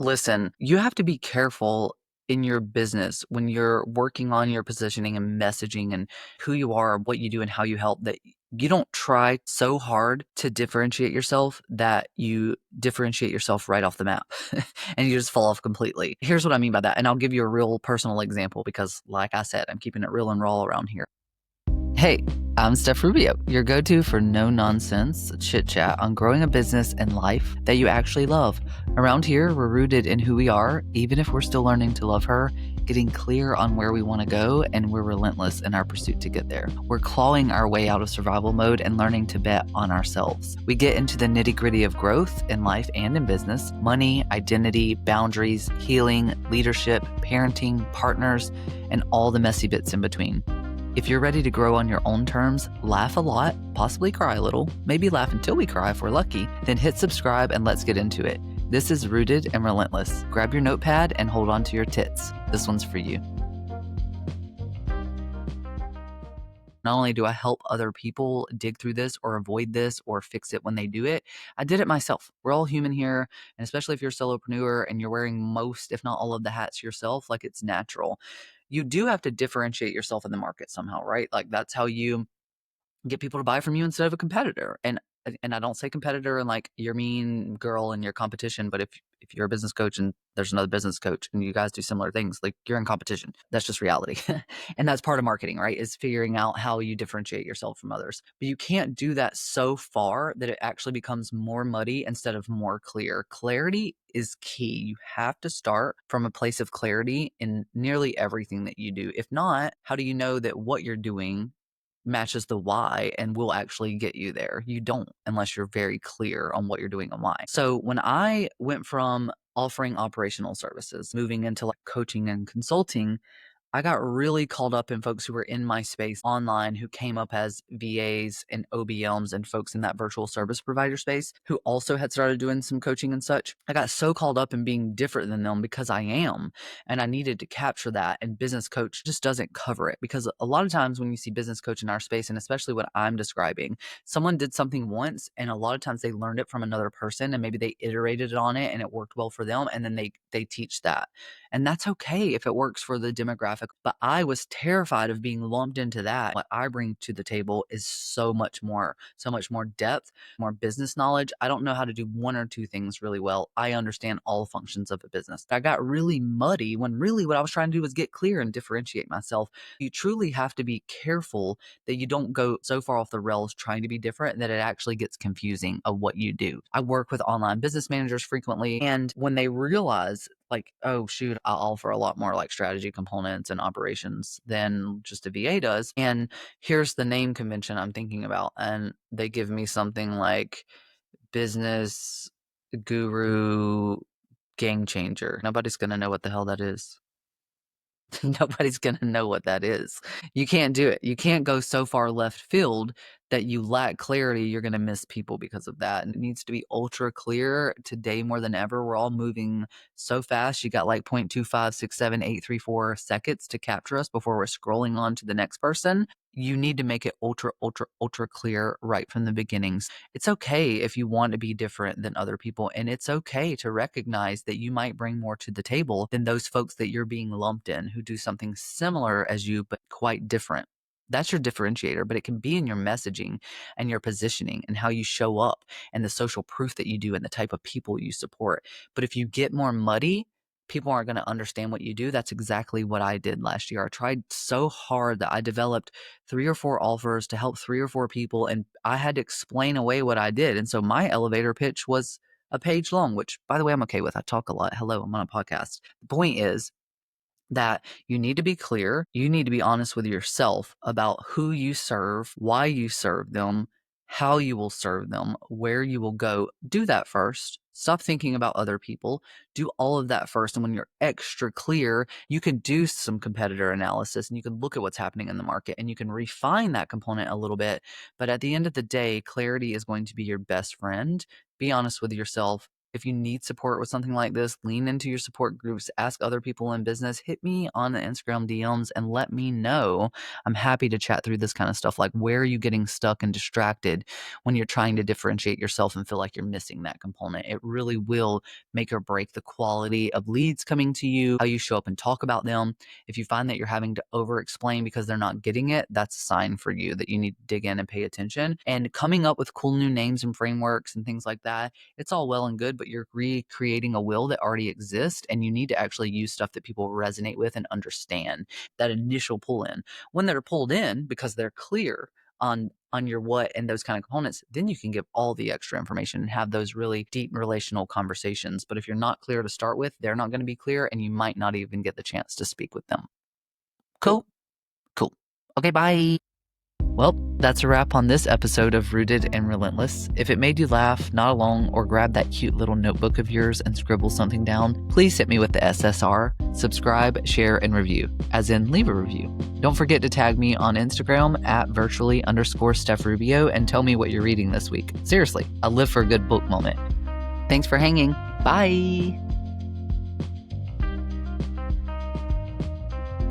Listen, you have to be careful in your business when you're working on your positioning and messaging and who you are, what you do, and how you help, that you don't try so hard to differentiate yourself that you differentiate yourself right off the map and you just fall off completely. Here's what I mean by that. And I'll give you a real personal example because, like I said, I'm keeping it real and raw around here. Hey, I'm Steph Rubio, your go to for no nonsense chit chat on growing a business and life that you actually love. Around here, we're rooted in who we are, even if we're still learning to love her, getting clear on where we want to go, and we're relentless in our pursuit to get there. We're clawing our way out of survival mode and learning to bet on ourselves. We get into the nitty gritty of growth in life and in business, money, identity, boundaries, healing, leadership, parenting, partners, and all the messy bits in between. If you're ready to grow on your own terms, laugh a lot, possibly cry a little, maybe laugh until we cry if we're lucky, then hit subscribe and let's get into it. This is Rooted and Relentless. Grab your notepad and hold on to your tits. This one's for you. Not only do I help other people dig through this or avoid this or fix it when they do it, I did it myself. We're all human here. And especially if you're a solopreneur and you're wearing most, if not all of the hats yourself, like it's natural. You do have to differentiate yourself in the market somehow, right? Like that's how you get people to buy from you instead of a competitor. And I don't say competitor and like you're mean girl in your competition, but if you're a business coach and there's another business coach and you guys do similar things, like you're in competition. That's just reality. And that's part of marketing, right? Is figuring out how you differentiate yourself from others. But you can't do that so far that it actually becomes more muddy instead of more clear. Clarity is key. You have to start from a place of clarity in nearly everything that you do. If not, how do you know that what you're doing matches the why and will actually get you there? You don't unless you're very clear on what you're doing and why. So when I went from offering operational services, moving into like coaching and consulting, I got really called up in folks who were in my space online who came up as VAs and OBMs and folks in that virtual service provider space who also had started doing some coaching and such. I got so called up in being different than them because I am, and I needed to capture that. And business coach just doesn't cover it because a lot of times when you see business coach in our space, and especially what I'm describing, someone did something once and a lot of times they learned it from another person and maybe they iterated on it and it worked well for them. And then they teach that. And that's okay if it works for the demographic. But I was terrified of being lumped into that. What I bring to the table is so much more depth, more business knowledge. I don't know how to do one or two things really well. I understand all functions of a business. I got really muddy when really what I was trying to do was get clear and differentiate myself. You truly have to be careful that you don't go so far off the rails trying to be different that it actually gets confusing of what you do. I work with online business managers frequently, and when they realize like, oh shoot, I offer a lot more like strategy components and operations than just a VA does. And here's the name convention I'm thinking about. And they give me something like business guru game changer. Nobody's going to know what the hell that is. Nobody's going to know what that is. You can't do it. You can't go so far left field that you lack clarity. You're going to miss people because of that. And it needs to be ultra clear today more than ever. We're all moving so fast. You got like 0.2567834 seconds to capture us before we're scrolling on to the next person. You need to make it ultra, ultra, ultra clear right from the beginnings. It's okay if you want to be different than other people. And it's okay to recognize that you might bring more to the table than those folks that you're being lumped in who do something similar as you, but quite different. That's your differentiator, but it can be in your messaging and your positioning and how you show up and the social proof that you do and the type of people you support. But if you get more muddy, people aren't going to understand what you do. That's exactly what I did last year. I tried so hard that I developed 3 or 4 offers to help 3 or 4 people, and I had to explain away what I did. And so my elevator pitch was a page long, which by the way, I'm okay with. I talk a lot. Hello, I'm on a podcast. The point is that you need to be clear. You need to be honest with yourself about who you serve, why you serve them, how you will serve them, where you will go. Do that first. Stop thinking about other people. Do all of that first. And when you're extra clear, you can do some competitor analysis and you can look at what's happening in the market and you can refine that component a little bit. But at the end of the day, clarity is going to be your best friend. Be honest with yourself. If you need support with something like this, lean into your support groups, ask other people in business, hit me on the Instagram DMs and let me know. I'm happy to chat through this kind of stuff. Like, where are you getting stuck and distracted when you're trying to differentiate yourself and feel like you're missing that component? It really will make or break the quality of leads coming to you, how you show up and talk about them. If you find that you're having to over explain because they're not getting it, that's a sign for you that you need to dig in and pay attention. And coming up with cool new names and frameworks and things like that, it's all well and good, but you're recreating a will that already exists, and you need to actually use stuff that people resonate with and understand. That initial pull in, when they're pulled in because they're clear on your what and those kind of components, then you can give all the extra information and have those really deep relational conversations. But if you're not clear to start with, they're not going to be clear, and you might not even get the chance to speak with them. Cool. Okay, bye. Well, that's a wrap on this episode of Rooted and Relentless. If it made you laugh, nod along, or grab that cute little notebook of yours and scribble something down, please hit me with the SSR, subscribe, share, and review, as in leave a review. Don't forget to tag me on Instagram at virtually_Steph Rubio and tell me what you're reading this week. Seriously, I live for a good book moment. Thanks for hanging. Bye.